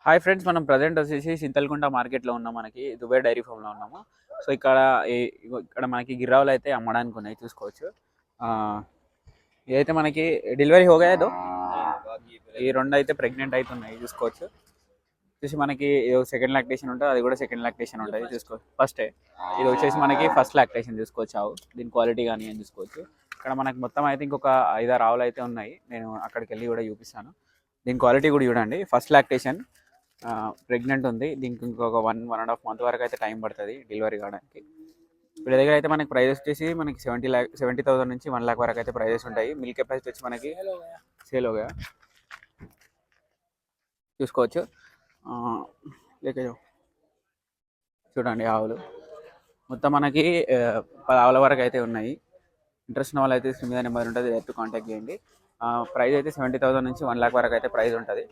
Hi friends, మనం present వచ్చేసి చింతలకుంట మార్కెట్లో ఉన్నాం. మనకి దుబాయ్ డైరీ ఫామ్లో ఉన్నాము. సో ఇక్కడ మనకి గిర్రావులు అయితే అమ్మడానికి ఉన్నాయి, చూసుకోవచ్చు. ఆ, ఇదైతే మనకి డెలివరీ హోగాయదో ఈ రెండు అయితే ప్రెగ్నెంట్ అవుతున్నాయి, చూసుకోవచ్చు. వచ్చేసి మనకి సెకండ్ లాక్టేషన్ ఉంటుంది, అది కూడా సెకండ్ లాక్టేషన్ ఉంటుంది, చూసుకోవచ్చు. ఇది వచ్చేసి మనకి ఫస్ట్ లాక్టేషన్, చూసుకోవచ్చు. దీని క్వాలిటీ కానీ అని చూసుకోవచ్చు. ఇక్కడ మనకి మొత్తం అయితే ఇంకొక 5-6 ఆవులు అయితే ఉన్నాయి. నేను అక్కడికి వెళ్ళి కూడా చూపిస్తాను. దీని క్వాలిటీ కూడా చూడండి. ఫస్ట్ లాక్టేషన్, ప్రెగ్నెంట్ ఉంది. దీనికి ఇంకొక 1-1.5 మంత్ వరకు అయితే టైం పడుతుంది డెలివరీ కావడానికి. వీళ్ళ దగ్గర అయితే మనకి ప్రైజెస్ వచ్చేసి మనకి 70,000 నుంచి 1 lakh వరకు అయితే ప్రైజెస్ ఉంటాయి. మిల్క్ కెపాసిటీ వచ్చి మనకి సేల్ చూసుకోవచ్చు. లేక చూడండి, ఆవులు మొత్తం మనకి 10 ఆవుల వరకు అయితే ఉన్నాయి. ఇంట్రెస్ట్ ఉన్న వాళ్ళు అయితే స్క్రీన్ మీద నెంబర్ ఉంటుంది, డైరెక్ట్ కాంటాక్ట్ చేయండి. ప్రైస్ అయితే 70,000 నుంచి 1 lakh వరకు అయితే ప్రైస్ ఉంటుంది.